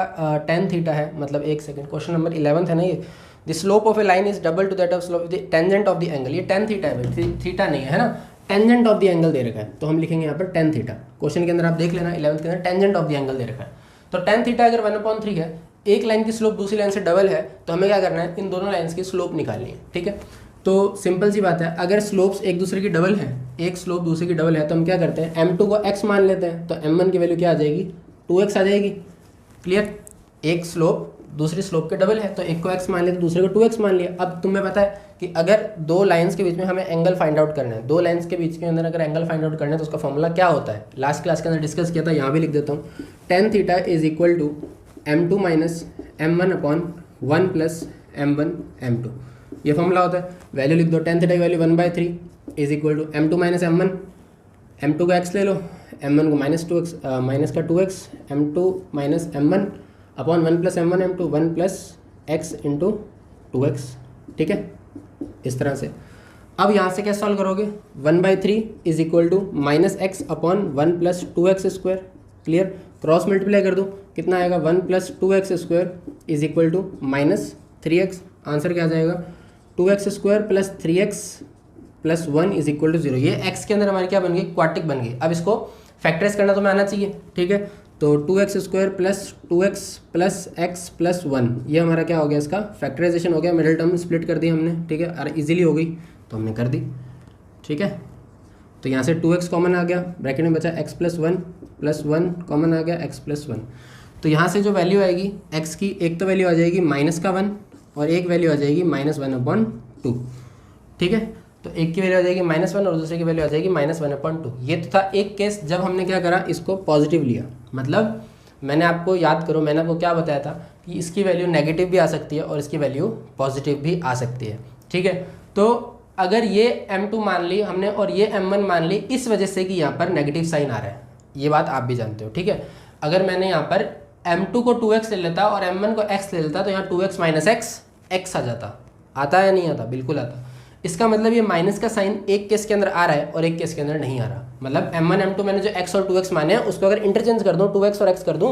tan थीटा है, मतलब एक सेकंड, क्वेश्चन नंबर 11 है ना ये, the slope of A line is double two that of slope the tangent of the angle. ये tan थीटा है भाई, थीटा नहीं है ना, टेंजेंट ऑफ द एंगल दे रखा है, तो हम लिखेंगे यहाँ पर tan थीटा। क्वेश्चन के अंदर आप देख लेना 11th के अंदर टेंजेंट ऑफ द एंगल दे रखा है, तो tan थीटा अगर 1/3 है, एक लाइन की स्लोप दूसरी लाइन से डबल है, तो हमें क्या करना है, इन दोनों लाइन्स की स्लोप निकालनी है, ठीक है। तो सिंपल सी बात है, अगर स्लोप्स एक दूसरे की डबल है, एक स्लोप दूसरे की डबल है, तो हम क्या करते हैं, m2 को x मान लेते हैं, तो m1 की वैल्यू क्या आ जाएगी, 2x आ जाएगी, क्लियर। एक स्लोप दूसरी स्लोप के डबल है, तो एक को x मान लिया तो दूसरे को 2x मान लिया। अब तुम्हें पता है कि अगर दो लाइंस के बीच में हमें एंगल फाइंड आउट करना है, दो लाइंस के बीच के अंदर अगर एंगल फाइंड आउट करना है तो उसका फॉर्मूला क्या होता है, लास्ट क्लास के अंदर डिस्कस किया था, यहाँ भी लिख देता हूँ, tan theta is equal to m2 minus m1/1 plus m1 m2, ये फॉर्मूला होता है। वैल्यू लिख दो, tan थीटा की value 1/3 is equal to m2 minus m1, m2 का x ले लो, m1 को -2x, माइनस का 2x, m2 minus m1 upon 1 plus m1 m2, 1 plus x into 2x, ठीक है, इस तरह से। अब यहाँ से क्या सॉल्व करोगे, 1/3 is equal to -x upon 1 plus 2x square, clear. Cross multiply कर दो, कितना आएगा, 1 plus 2x square is equal to -3x। Answer क्या आ जाएगा, 2x square plus 3x plus 1 is equal to 0। ये x के अंदर हमारी क्या बन गई, क्वाड्रेटिक बन गई। अब इसको फैक्टराइज करना तो मैं आना चाहिए, ठीक है। तो 2x square plus 2x plus x plus 1, ये हमारा क्या हो गया, इसका फैक्टराइजेशन हो गया, मिडिल टर्म स्प्लिट कर दी हमने, ठीक है, और इजीली हो गई तो हमने कर दी, ठीक है। तो यहाँ से 2x कॉमन आ गया, ब्रैकेट में बचा x प्लस 1 कॉमन आ गया, x प्लस 1। तो यहाँ से जो वैल्यू आएगी x की, एक तो वैल्यू आ जाएगी -1 और एक वैल्यू आ जाएगी -1/2, ठीक है। तो एक की वैल्यू आ जाएगी -1 और दूसरे की वैल्यू आ जाएगी -1/2। ये तो था एक केस जब हमने क्या करा, इसको पॉजिटिव लिया, मतलब मैंने आपको याद करो, मैंने आपको क्या बताया था कि इसकी वैल्यू नेगेटिव भी आ सकती है और इसकी वैल्यू पॉजिटिव भी आ सकती है, ठीक है। तो अगर ये m2 मान ली हमने और ये m1 मान ली, इस वजह से कि यहाँ पर नेगेटिव साइन आ रहा है, ये बात आप भी जानते हो, ठीक है। अगर मैंने यहाँ पर m2 को 2x ले लेता और m1 को x ले लेता तो यहाँ 2x माइनस x आ जाता, आता है या नहीं आता, बिल्कुल आता। इसका मतलब ये माइनस का साइन एक केस के अंदर आ रहा है और एक केस के अंदर नहीं आ रहा, मतलब m1 m2 मैंने जो x और 2x माने हैं उसको अगर इंटरचेंज कर दूँ, 2x और x कर दूँ,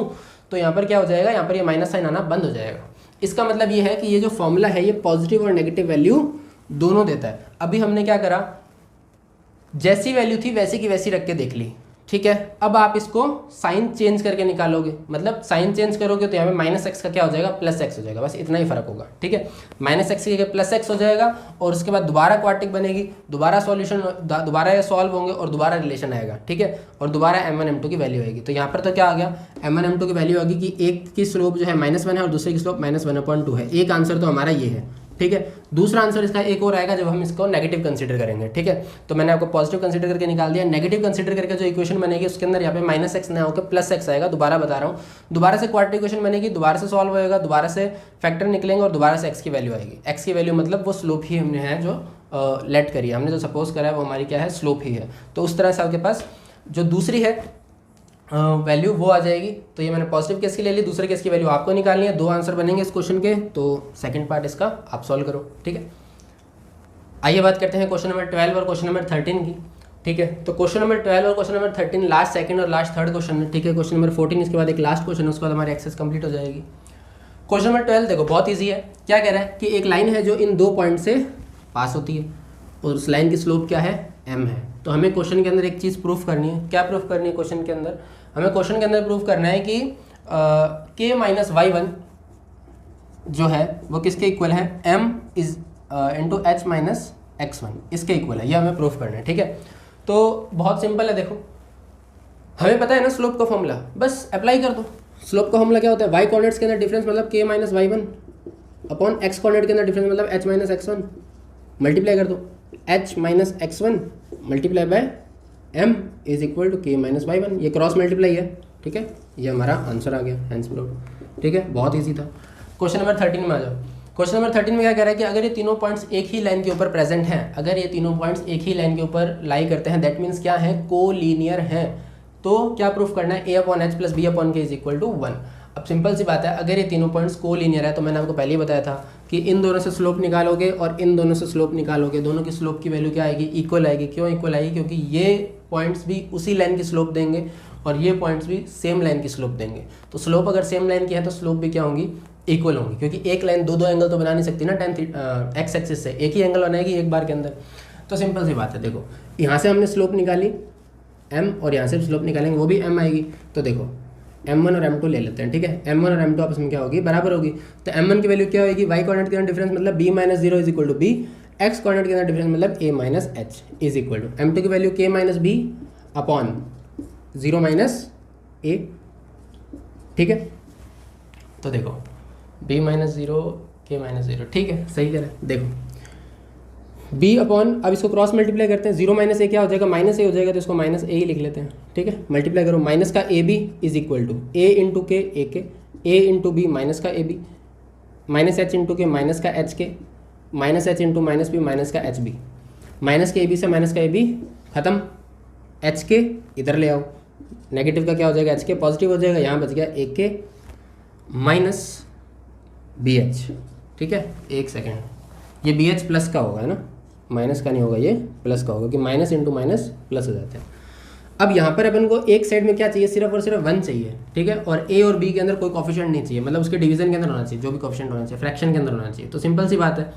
तो यहाँ पर क्या हो जाएगा, यहाँ पर ये माइनस साइन आना बंद हो जाएगा। इसका मतलब ये है कि ये जो फॉर्मूला है ये पॉजिटिव और नेगेटिव वैल्यू दोनों देता है। अभी हमने क्या करा, जैसी वैल्यू थी वैसी की वैसी रख के देख ली, ठीक है। अब आप इसको साइन चेंज करके निकालोगे, मतलब साइन चेंज करोगे तो यहाँ पे माइनस एक्स का क्या हो जाएगा, प्लस एक्स हो जाएगा, बस इतना ही फर्क होगा। ठीक है, माइनस एक्स की जगह प्लस एक्स हो जाएगा और उसके बाद दोबारा क्वाड्रेटिक बनेगी, दोबारा सॉल्यूशन, दोबारा ये सॉल्व होंगे और दोबारा रिलेशन आएगा। ठीक है, और दोबारा m1 m2 की वैल्यू आएगी। तो यहाँ पर तो क्या आ गया, m1 m2 की वैल्यू आएगी कि एक की स्लोप जो है -1 है और दूसरे की स्लोप -1/2 है। एक आंसर तो हमारा ये है। ठीक है, दूसरा आंसर इसका एक और आएगा जब हम इसको नेगेटिव कंसीडर करेंगे। ठीक है, तो मैंने आपको पॉजिटिव कंसीडर करके निकाल दिया। नेगेटिव कंसीडर करके जो इक्वेशन बनेगी उसके अंदर यहाँ पे -x ना होकर +x आएगा। दोबारा बता रहा हूँ, दोबारा से क्वाड्रेटिक इक्वेशन बनेगी, दोबारा से सॉल्व होएगा, दोबारा से फैक्टर निकलेंगे और दोबारा से x की वैल्यू आएगी। x की वैल्यू मतलब वो स्लोप ही हमने है जो लेट करी है, हमने जो सपोज करा है वो हमारी क्या है, स्लोप ही है। तो उस तरह से आपके पास जो दूसरी है वैल्यू वो आ जाएगी। तो ये मैंने पॉजिटिव केस की ले ली, दूसरे केस की वैल्यू आपको निकालनी है। 2 आंसर बनेंगे इस क्वेश्चन के, तो सेकंड पार्ट इसका आप सॉल्व करो। ठीक है, आइए बात करते हैं क्वेश्चन नंबर 12 और क्वेश्चन नंबर 13 की। ठीक है, तो क्वेश्चन नंबर 12 और क्वेश्चन नंबर 13 लास्ट सेकंड और लास्ट थर्ड क्वेश्चन है। ठीक है, क्वेश्चन नंबर 14 इसके बाद एक लास्ट क्वेश्चन है, उसके बाद हमारी एक्सेस कंप्लीट हो जाएगी। क्वेश्चन नंबर 12 देखो बहुत ईजी है। क्या कह रहा है कि एक लाइन है जो इन 2 पॉइंट से पास होती है और उस लाइन की स्लोप क्या है, m है। तो हमें क्वेश्चन के अंदर एक चीज़ प्रूफ करनी है। क्या प्रूफ करनी है क्वेश्चन के अंदर, हमें क्वेश्चन के अंदर प्रूफ करना है कि k माइनस y1 जो है वो किसके इक्वल है, m is into h minus x1, इसके इक्वल है। ये हमें प्रूफ करना है। ठीक है, तो बहुत सिंपल है। देखो हमें पता है ना स्लोप का फॉर्मूला, बस अप्लाई कर दो। स्लोप का फॉर्मूला क्या होता है, y कोऑर्डिनेट्स के अंदर डिफरेंस मतलब k minus y1 upon x coordinate के अंदर डिफरेंस मतलब h माइनस x1, मल्टीप्लाई कर दो h minus x1 multiply by m is equal to k minus y1। ये क्रॉस मल्टीप्लाई है। ठीक है, ये हमारा आंसर आ गया, हैंस प्रूफ। ठीक है, बहुत ईजी था। क्वेश्चन नंबर 13 में आ जाओ। क्वेश्चन नंबर 13 में क्या कह रहा है कि अगर ये तीनों पॉइंट्स एक ही लाइन के ऊपर प्रेजेंट हैं, अगर ये तीनों पॉइंट्स एक ही लाइन के ऊपर लाई करते हैं, दैट मीन्स क्या है, कोलिनियर हैं। तो क्या प्रूफ करना है, a/h plus b/k is equal to 1। अब सिंपल सी बात है, अगर ये तीनों पॉइंट्स कोलिनियर है तो मैंने आपको पहले ही बताया था कि इन दोनों से स्लोप निकालोगे और इन दोनों से स्लोप निकालोगे, दोनों की स्लोप की वैल्यू क्या आएगी, इक्वल आएगी। क्यों इक्वल आएगी, क्योंकि ये पॉइंट्स भी उसी लाइन की स्लोप देंगे और ये पॉइंट्स भी सेम लाइन की स्लोप देंगे। तो स्लोप अगर सेम लाइन की है तो स्लोप भी क्या होंगी, इक्वल होंगी, क्योंकि एक लाइन दो एंगल तो बना नहीं सकती ना tan x एक्सिस से, एक ही एंगल बनाएगी एक बार के अंदर। तो सिंपल सी बात है, देखो यहाँ से हमने स्लोप निकाली m और यहाँ से स्लोप निकालेंगे वो भी m आएगी। तो देखो m1 और m2 ले लेते हैं। ठीक है, m1 और m2 आपस में क्या होगी, बराबर होगी। तो m1 की वैल्यू क्या होगी, y कोऑर्डिनेट के अंदर डिफरेंस मतलब b minus 0 is equal to b, x coordinate के अंदर डिफरेंस मतलब a minus h is equal to m2 की value k minus b upon 0 minus a। ठीक है, तो देखो b माइनस 0 k माइनस 0। ठीक है, सही कह रहे हैं। देखो b अपॉन, अब इसको क्रॉस मल्टीप्लाई करते हैं, 0 माइनस a क्या हो जाएगा, माइनस a हो जाएगा, तो इसको माइनस a ही लिख लेते हैं। ठीक है, मल्टीप्लाई करो, माइनस का a b is equal to a into के a के, a इंटू बी माइनस का a b, minus h into के माइनस का h के, minus h into minus B minus का h b, माइनस के a b से माइनस का a b खत्म, h के इधर ले आओ, नेगेटिव का क्या हो जाएगा, h के पॉजिटिव हो जाएगा, यहाँ बच गया a के माइनस बी एच। ठीक है, एक सेकेंड, ये बी एच प्लस का होगा है ना, माइनस का नहीं होगा, ये प्लस का होगा कि माइनस इंटू माइनस प्लस हो जाता है। अब यहाँ पर अपन को एक साइड में क्या चाहिए, सिर्फ और सिर्फ 1 चाहिए। ठीक है, और a और b के अंदर कोई कोफिशिएंट नहीं चाहिए, मतलब उसके डिवीजन के अंदर होना चाहिए, जो भी कोफिशिएंट होना चाहिए फ्रैक्शन के अंदर होना चाहिए। तो सिंपल सी बात है,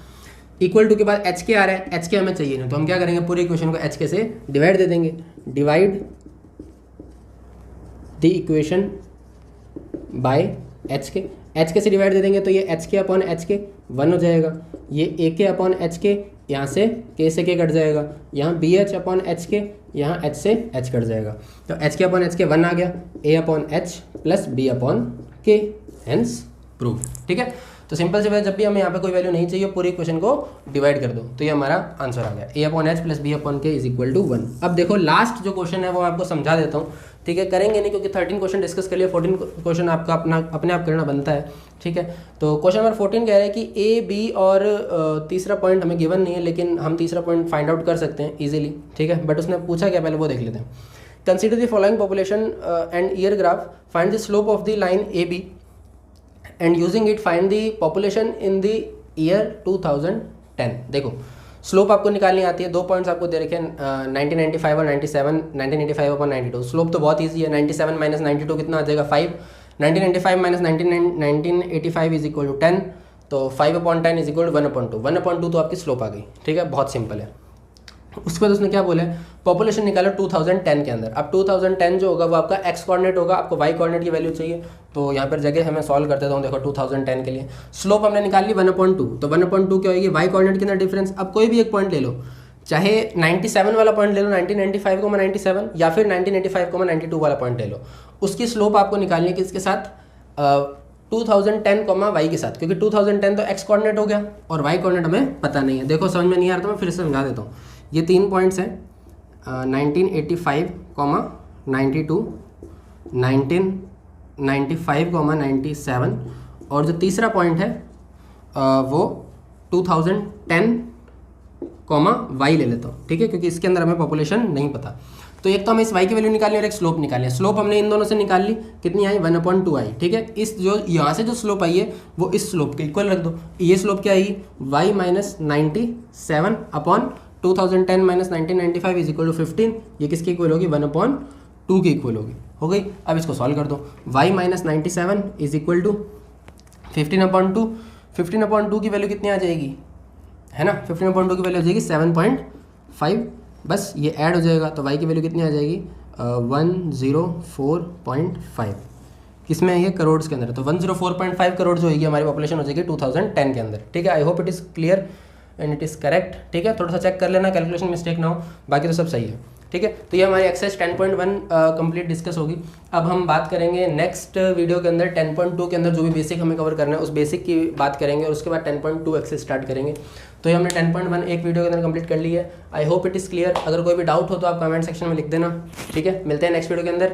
इक्वल टू के बाद एच के आ रहा है, एच के हमें चाहिए नहीं, तो हम क्या करेंगे, पूरे इक्वेशन को एच के से डिवाइड दे देंगे। Divide the equation by H के, एच के से डिवाइड दे देंगे तो ये एच के अपॉन एच के 1 हो जाएगा, ये ए के अपॉन एच के, यहाँ से के से के कट जाएगा, यहाँ बी एच अपॉन एच के, यहाँ एच से एच कट जाएगा, तो एच के अपॉन एच के 1 आ गया, A upon H plus B upon K, hence proof. ठीक है, तो सिंपल से जब भी हमें यहाँ पे कोई वैल्यू नहीं चाहिए, पूरी इक्वेशन को डिवाइड कर दो, तो ये हमारा आंसर आ गया, A upon H plus B upon K is equal to 1। अब देखो लास्ट जो क्वेश्चन है वो मैं आपको समझा देता हूँ। ठीक है, करेंगे नहीं क्योंकि 13 क्वेश्चन डिस्कस कर लिए, 14 क्वेश्चन आपका अपने आप करना बनता है। ठीक है, तो क्वेश्चन नंबर 14 कह रहा है कि ए बी और तीसरा पॉइंट हमें गिवन नहीं है, लेकिन हम तीसरा पॉइंट फाइंड आउट कर सकते हैं इजीली। ठीक है, बट उसने पूछा क्या, पहले वो देख लेते हैं। Consider the following population and year graph, find the slope of the line A B and using it find the population in the year 2010। देखो स्लोप आपको निकालनी आती है, 2 पॉइंट्स आपको दे रखे हैं 1995 और 97, 1995 अपॉन 92। स्लोप तो बहुत ईजी है, 97 माइनस 92 कितना आ जाएगा 5, 1995 माइनस 1985 इज इक्वल टू 10, तो 5 अपॉन 10 इज इक्वल टू 1/2, 1/2 तो आपकी स्लोप आ गई। ठीक है, बहुत सिंपल है। उसके बाद उसने क्या बोला है, पॉपुलेशन निकालो 2010 के अंदर। अब 2010 जो होगा वो आपका एक्स कोऑर्डिनेट होगा, आपको वाई कोऑर्डिनेट की वैल्यू चाहिए, तो यहाँ पर जगह हमें सॉल्व कर देता हूँ। देखो 2010 के लिए स्लोप हमने निकाल ली 1/2, तो 1/2 क्या होगी, वाई कोऑर्डिनेट के अंदर डिफरेंस। अब कोई भी एक पॉइंट ले लो, चाहे 97 वाला पॉइंट ले लो, 1995,97, या फिर 1985,92 वाला पॉइंट ले लो, उसकी स्लोप आपको निकालनी है किसके साथ, 2010 वाई के साथ, क्योंकि 2010 तो एक्स कोऑर्डिनेट हो गया और वाई कोऑर्डिनेट हमें पता नहीं है। देखो समझ में नहीं आ रहा तो मैं फिर से समझा देता हूँ। ये 3 पॉइंट्स हैं, 1985, 92, 1995, 97, और जो तीसरा पॉइंट है वो 2010, वाई ले लेता हूँ, ठीक है, क्योंकि इसके अंदर हमें पॉपुलेशन नहीं पता। तो एक तो हमें इस वाई की वैल्यू निकालनी है और एक स्लोप निकालनी है। स्लोप हमने इन दोनों से निकाल ली, कितनी आई, 1/2 आई, ठीक है। इस जो यहाँ से जो स्लोप आई है वो इस स्लोप के इक्वल रख दो। ये स्लोप क्या आएगी, y minus 97 upon 2010 minus 1995 is equal to 15। ये किसके इक्वल होगी, 1/2 के इक्वल होगी, हो गई। अब इसको सॉल्व कर दो, y minus 97 is equal to 15/2। 15/2 की वैल्यू कितनी आ जाएगी, है ना, 15/2 की वैल्यू आ जाएगी 7.5, बस ये ऐड हो जाएगा तो y की वैल्यू कितनी आ जाएगी, 104.5। किसमें है ये, करोड़ के अंदर, तो 104.5 करोड़ जो होगी हमारी पॉपुलेशन हो जाएगी 2010 के अंदर, ठीक है। I hope it is clear and it is correct, ठीक है। थोड़ा सा चेक कर लेना, कैलकुलेशन मिस्टेक ना हो, बाकी तो सब सही है, ठीक है। तो ये हमारी एक्सरसाइज 10.1 कंप्लीट डिस्कस होगी। अब हम बात करेंगे नेक्स्ट वीडियो के अंदर 10.2 के अंदर जो भी बेसिक हमें कवर करना है उस बेसिक की बात करेंगे, और उसके बाद 10.2 एक्सरसाइज स्टार्ट करेंगे। तो ये हमने 10.1 एक वीडियो के अंदर कंप्लीट कर ली है। I hope it is clear. अगर कोई भी डाउट हो तो आप कमेंट सेक्शन में लिख देना, ठीक है। मिलते हैं नेक्स्ट वीडियो के अंदर।